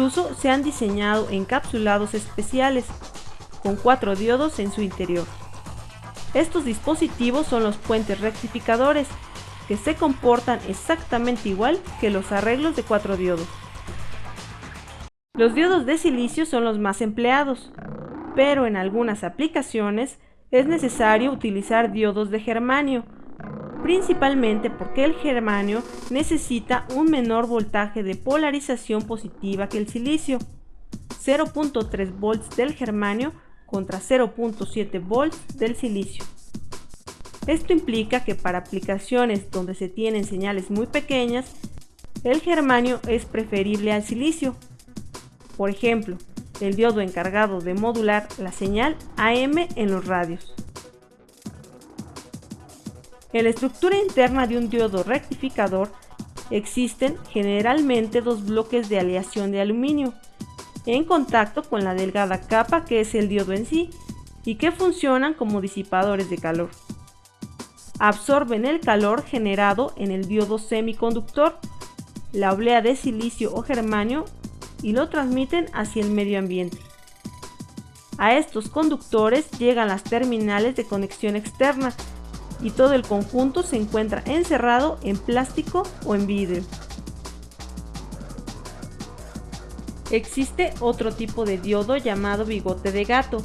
Incluso se han diseñado encapsulados especiales, con 4 diodos en su interior. Estos dispositivos son los puentes rectificadores, que se comportan exactamente igual que los arreglos de 4 diodos. Los diodos de silicio son los más empleados, pero en algunas aplicaciones es necesario utilizar diodos de germanio, principalmente porque el germanio necesita un menor voltaje de polarización positiva que el silicio, 0.3 volts del germanio contra 0.7 volts del silicio. Esto implica que para aplicaciones donde se tienen señales muy pequeñas, el germanio es preferible al silicio. Por ejemplo, el diodo encargado de modular la señal AM en los radios. En la estructura interna de un diodo rectificador existen generalmente dos bloques de aleación de aluminio en contacto con la delgada capa que es el diodo en sí y que funcionan como disipadores de calor. Absorben el calor generado en el diodo semiconductor, la oblea de silicio o germanio, y lo transmiten hacia el medio ambiente. A estos conductores llegan las terminales de conexión externa y todo el conjunto se encuentra encerrado en plástico o en vidrio. Existe otro tipo de diodo llamado bigote de gato.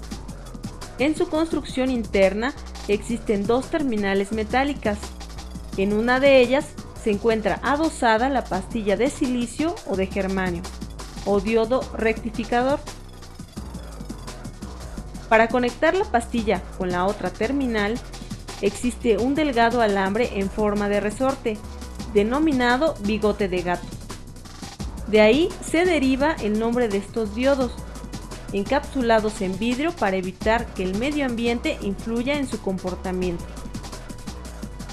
En su construcción interna existen dos terminales metálicas. En una de ellas se encuentra adosada la pastilla de silicio o de germanio, o diodo rectificador. Para conectar la pastilla con la otra terminal, existe un delgado alambre en forma de resorte, denominado bigote de gato. De ahí se deriva el nombre de estos diodos, encapsulados en vidrio para evitar que el medio ambiente influya en su comportamiento.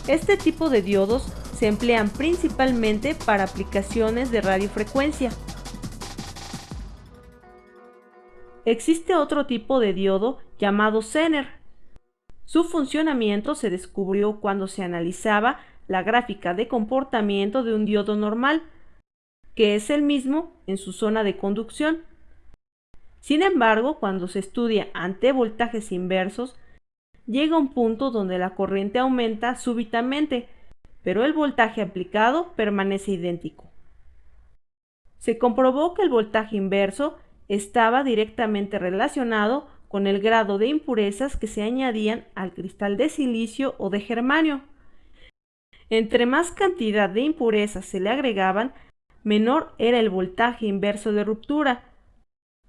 Este tipo de diodos se emplean principalmente para aplicaciones de radiofrecuencia. Existe otro tipo de diodo llamado Zener. Su funcionamiento se descubrió cuando se analizaba la gráfica de comportamiento de un diodo normal, que es el mismo en su zona de conducción. Sin embargo, cuando se estudia ante voltajes inversos, llega un punto donde la corriente aumenta súbitamente, pero el voltaje aplicado permanece idéntico. Se comprobó que el voltaje inverso estaba directamente relacionado con el grado de impurezas que se añadían al cristal de silicio o de germanio. Entre más cantidad de impurezas se le agregaban, menor era el voltaje inverso de ruptura.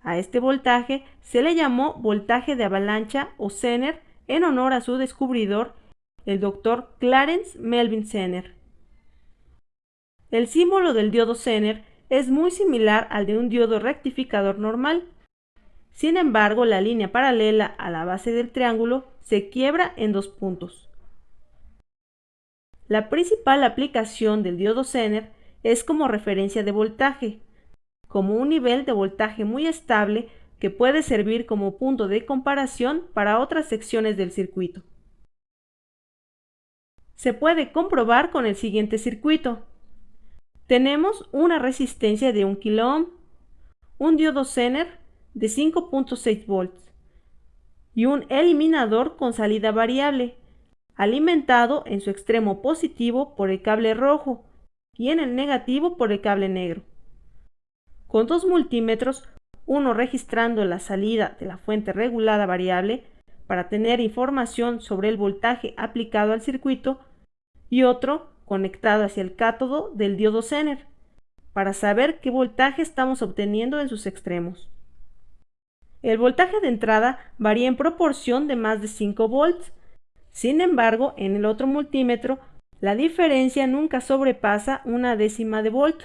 A este voltaje se le llamó voltaje de avalancha o Zener en honor a su descubridor, el Dr. Clarence Melvin Zener. El símbolo del diodo Zener es muy similar al de un diodo rectificador normal. Sin embargo, la línea paralela a la base del triángulo se quiebra en dos puntos. La principal aplicación del diodo Zener es como referencia de voltaje, como un nivel de voltaje muy estable que puede servir como punto de comparación para otras secciones del circuito. Se puede comprobar con el siguiente circuito. Tenemos una resistencia de 1 kΩ, un diodo Zener de 5.6 volts y un eliminador con salida variable, alimentado en su extremo positivo por el cable rojo y en el negativo por el cable negro. Con dos multímetros, uno registrando la salida de la fuente regulada variable para tener información sobre el voltaje aplicado al circuito y otro conectado hacia el cátodo del diodo Zener para saber qué voltaje estamos obteniendo en sus extremos. El voltaje de entrada varía en proporción de más de 5 volts. Sin embargo, en el otro multímetro, la diferencia nunca sobrepasa una décima de volt.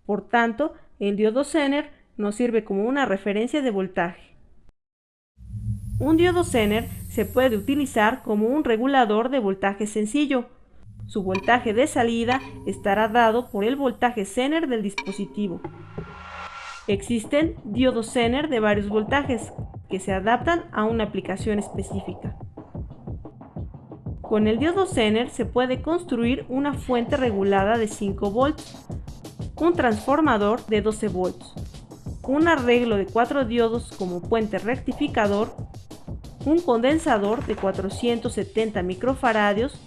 Por tanto, el diodo Zener nos sirve como una referencia de voltaje. Un diodo Zener se puede utilizar como un regulador de voltaje sencillo. Su voltaje de salida estará dado por el voltaje Zener del dispositivo. Existen diodos Zener de varios voltajes que se adaptan a una aplicación específica. Con el diodo Zener se puede construir una fuente regulada de 5 volts, un transformador de 12 volts, un arreglo de 4 diodos como puente rectificador, un condensador de 470 microfaradios,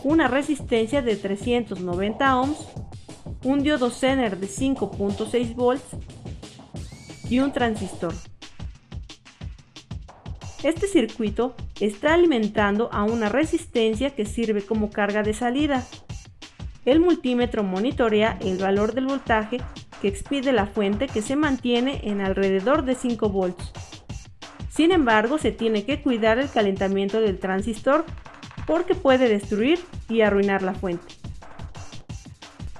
una resistencia de 390 ohms, un diodo Zener de 5.6 volts y un transistor. Este circuito está alimentando a una resistencia que sirve como carga de salida. El multímetro monitorea el valor del voltaje que expide la fuente, que se mantiene en alrededor de 5 volts. Sin embargo, se tiene que cuidar el calentamiento del transistor porque puede destruir y arruinar la fuente.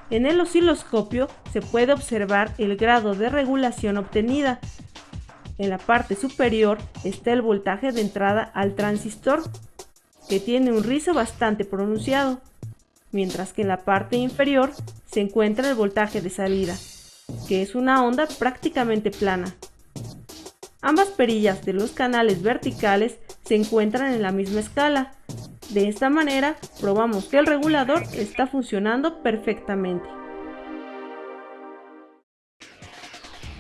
En el osciloscopio se puede observar el grado de regulación obtenida. En la parte superior está el voltaje de entrada al transistor, que tiene un rizo bastante pronunciado, mientras que en la parte inferior se encuentra el voltaje de salida, que es una onda prácticamente plana. Ambas perillas de los canales verticales se encuentran en la misma escala. De esta manera probamos que el regulador está funcionando perfectamente.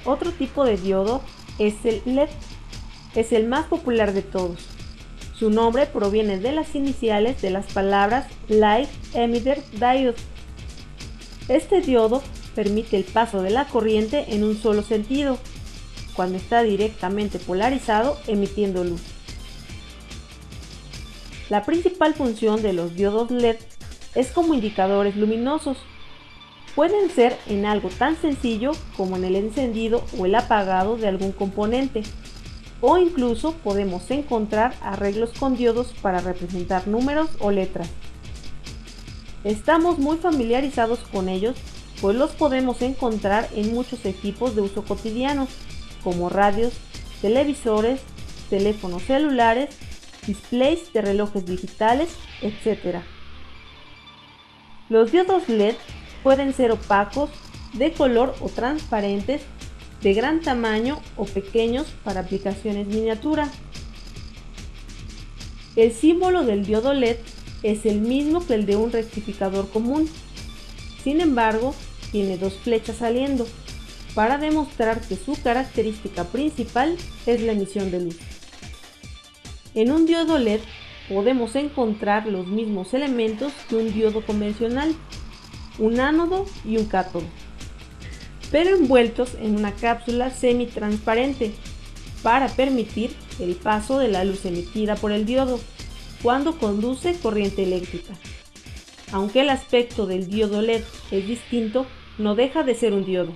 Otro tipo de diodo es el LED. Es el más popular de todos. Su nombre proviene de las iniciales de las palabras Light Emitter Diode. Este diodo permite el paso de la corriente en un solo sentido, cuando está directamente polarizado, emitiendo luz. La principal función de los diodos LED es como indicadores luminosos. Pueden ser en algo tan sencillo como en el encendido o el apagado de algún componente, o incluso podemos encontrar arreglos con diodos para representar números o letras. Estamos muy familiarizados con ellos, pues los podemos encontrar en muchos equipos de uso cotidiano, como radios, televisores, teléfonos celulares, displays de relojes digitales, etc. Los diodos LED pueden ser opacos, de color o transparentes, de gran tamaño o pequeños para aplicaciones miniatura. El símbolo del diodo LED es el mismo que el de un rectificador común. Sin embargo, tiene dos flechas saliendo, para demostrar que su característica principal es la emisión de luz. En un diodo LED podemos encontrar los mismos elementos que un diodo convencional, un ánodo y un cátodo, pero envueltos en una cápsula semitransparente para permitir el paso de la luz emitida por el diodo cuando conduce corriente eléctrica. Aunque el aspecto del diodo LED es distinto, no deja de ser un diodo.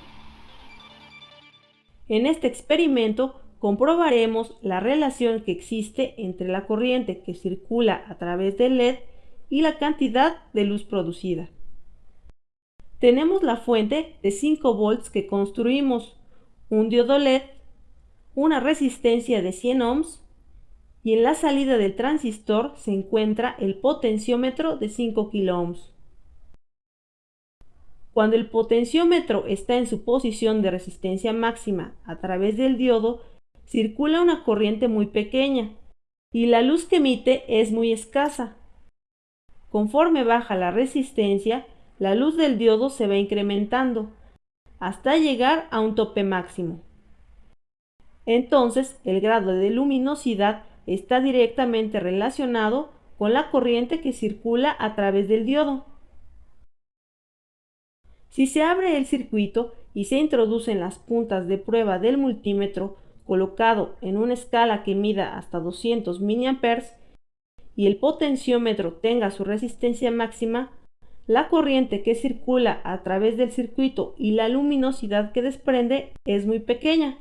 En este experimento comprobaremos la relación que existe entre la corriente que circula a través del LED y la cantidad de luz producida. Tenemos la fuente de 5 volts que construimos, un diodo LED, una resistencia de 100 ohms y en la salida del transistor se encuentra el potenciómetro de 5 kiloohms. Cuando el potenciómetro está en su posición de resistencia máxima a través del diodo, circula una corriente muy pequeña y la luz que emite es muy escasa. Conforme baja la resistencia, la luz del diodo se va incrementando hasta llegar a un tope máximo. Entonces, el grado de luminosidad está directamente relacionado con la corriente que circula a través del diodo. Si se abre el circuito y se introducen las puntas de prueba del multímetro colocado en una escala que mida hasta 200 mA y el potenciómetro tenga su resistencia máxima, la corriente que circula a través del circuito y la luminosidad que desprende es muy pequeña.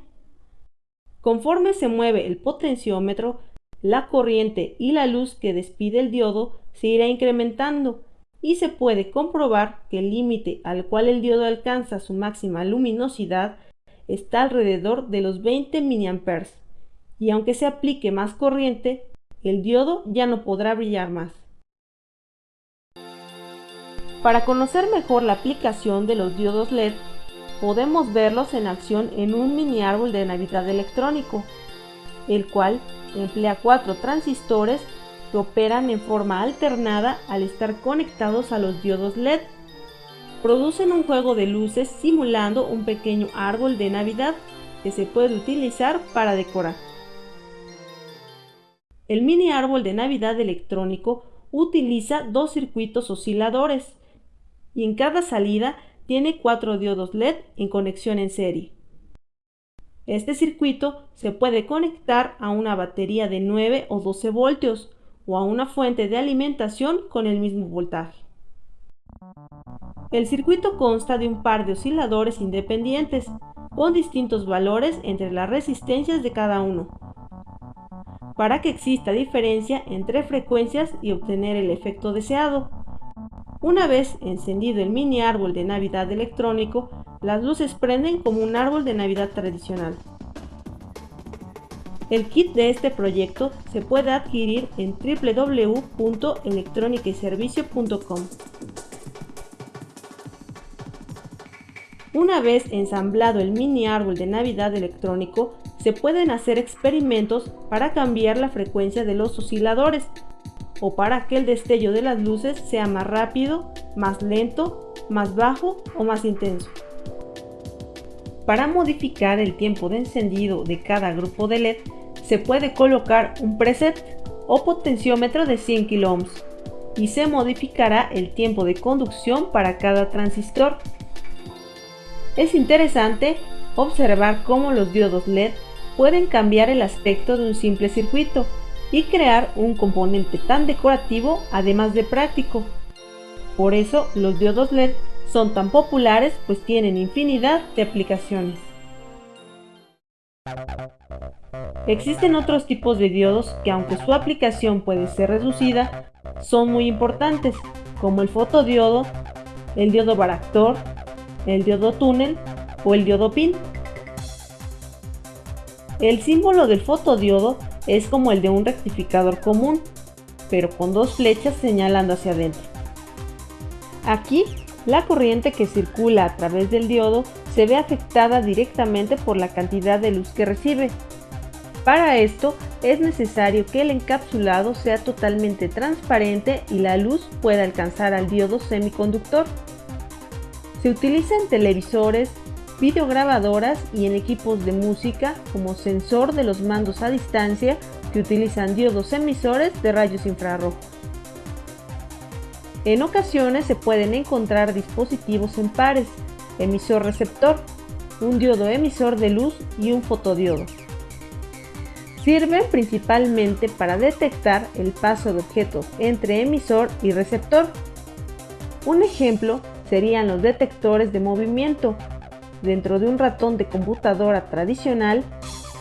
Conforme se mueve el potenciómetro, la corriente y la luz que despide el diodo se irá incrementando y se puede comprobar que el límite al cual el diodo alcanza su máxima luminosidad está alrededor de los 20 mA, y aunque se aplique más corriente, el diodo ya no podrá brillar más. Para conocer mejor la aplicación de los diodos LED, podemos verlos en acción en un mini árbol de Navidad electrónico, el cual emplea 4 transistores que operan en forma alternada al estar conectados a los diodos LED. producen un juego de luces simulando un pequeño árbol de Navidad que se puede utilizar para decorar. El mini árbol de Navidad electrónico utiliza dos circuitos osciladores y en cada salida tiene 4 diodos LED en conexión en serie. Este circuito se puede conectar a una batería de 9 o 12 voltios o a una fuente de alimentación con el mismo voltaje. El circuito consta de un par de osciladores independientes con distintos valores entre las resistencias de cada uno, para que exista diferencia entre frecuencias y obtener el efecto deseado. Una vez encendido el mini árbol de Navidad electrónico, las luces prenden como un árbol de Navidad tradicional. El kit de este proyecto se puede adquirir en www.electronicayservicio.com. Una vez ensamblado el mini árbol de Navidad electrónico, se pueden hacer experimentos para cambiar la frecuencia de los osciladores o para que el destello de las luces sea más rápido, más lento, más bajo o más intenso. Para modificar el tiempo de encendido de cada grupo de LED, se puede colocar un preset o potenciómetro de 100 kΩ y se modificará el tiempo de conducción para cada transistor. Es interesante observar cómo los diodos LED pueden cambiar el aspecto de un simple circuito y crear un componente tan decorativo además de práctico. Por eso los diodos LED son tan populares, pues tienen infinidad de aplicaciones. Existen otros tipos de diodos que, aunque su aplicación puede ser reducida, son muy importantes, como el fotodiodo, el diodo varactor, el diodo túnel o el diodo pin. El símbolo del fotodiodo es como el de un rectificador común, pero con dos flechas señalando hacia adentro. Aquí, la corriente que circula a través del diodo se ve afectada directamente por la cantidad de luz que recibe. Para esto, es necesario que el encapsulado sea totalmente transparente y la luz pueda alcanzar al diodo semiconductor. Se utiliza en televisores, videograbadoras y en equipos de música como sensor de los mandos a distancia que utilizan diodos emisores de rayos infrarrojos. En ocasiones se pueden encontrar dispositivos en pares, emisor-receptor, un diodo emisor de luz y un fotodiodo. Sirven principalmente para detectar el paso de objetos entre emisor y receptor. Un ejemplo serían los detectores de movimiento dentro de un ratón de computadora tradicional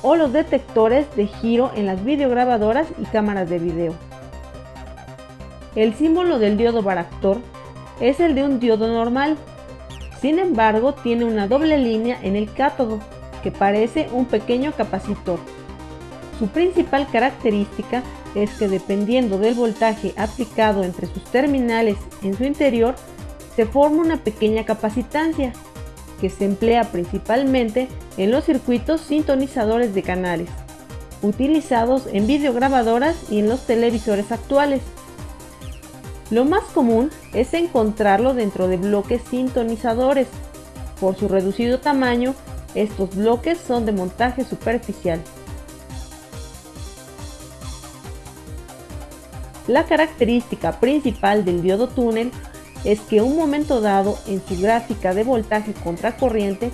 o los detectores de giro en las videograbadoras y cámaras de video. El símbolo del diodo varactor es el de un diodo normal, sin embargo tiene una doble línea en el cátodo que parece un pequeño capacitor. Su principal característica es que dependiendo del voltaje aplicado entre sus terminales en su interior, se forma una pequeña capacitancia que se emplea principalmente en los circuitos sintonizadores de canales, utilizados en videograbadoras y en los televisores actuales. Lo más común es encontrarlo dentro de bloques sintonizadores. Por su reducido tamaño, estos bloques son de montaje superficial. La característica principal del diodo túnel es que un momento dado en su gráfica de voltaje contra corriente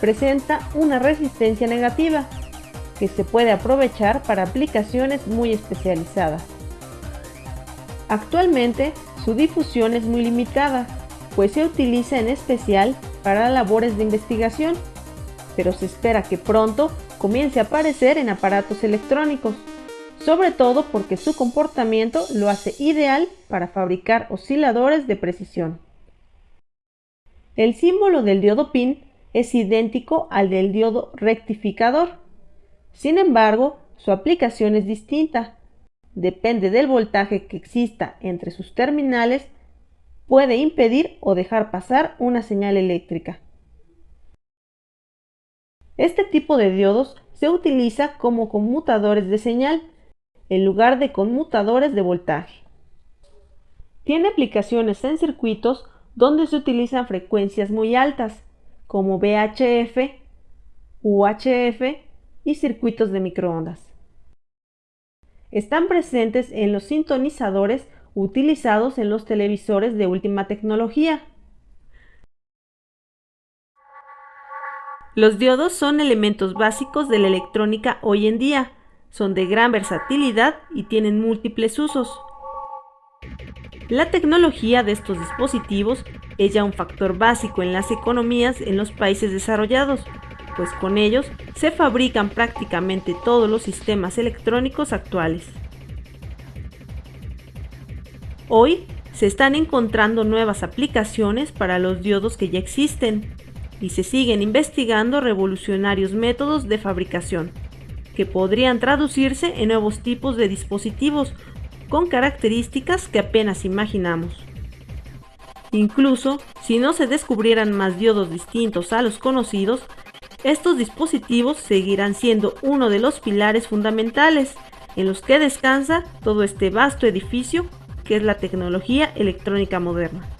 presenta una resistencia negativa que se puede aprovechar para aplicaciones muy especializadas. Actualmente su difusión es muy limitada, pues se utiliza en especial para labores de investigación, pero se espera que pronto comience a aparecer en aparatos electrónicos, sobre todo porque su comportamiento lo hace ideal para fabricar osciladores de precisión. El símbolo del diodo pin es idéntico al del diodo rectificador. Sin embargo, su aplicación es distinta. Depende del voltaje que exista entre sus terminales, puede impedir o dejar pasar una señal eléctrica. Este tipo de diodos se utiliza como conmutadores de señal, en lugar de conmutadores de voltaje. Tiene aplicaciones en circuitos donde se utilizan frecuencias muy altas, como VHF, UHF y circuitos de microondas. Están presentes en los sintonizadores utilizados en los televisores de última tecnología. Los diodos son elementos básicos de la electrónica hoy en día. Son de gran versatilidad y tienen múltiples usos. La tecnología de estos dispositivos es ya un factor básico en las economías en los países desarrollados, pues con ellos se fabrican prácticamente todos los sistemas electrónicos actuales. Hoy se están encontrando nuevas aplicaciones para los diodos que ya existen y se siguen investigando revolucionarios métodos de fabricación que podrían traducirse en nuevos tipos de dispositivos con características que apenas imaginamos. Incluso si no se descubrieran más diodos distintos a los conocidos, estos dispositivos seguirán siendo uno de los pilares fundamentales en los que descansa todo este vasto edificio que es la tecnología electrónica moderna.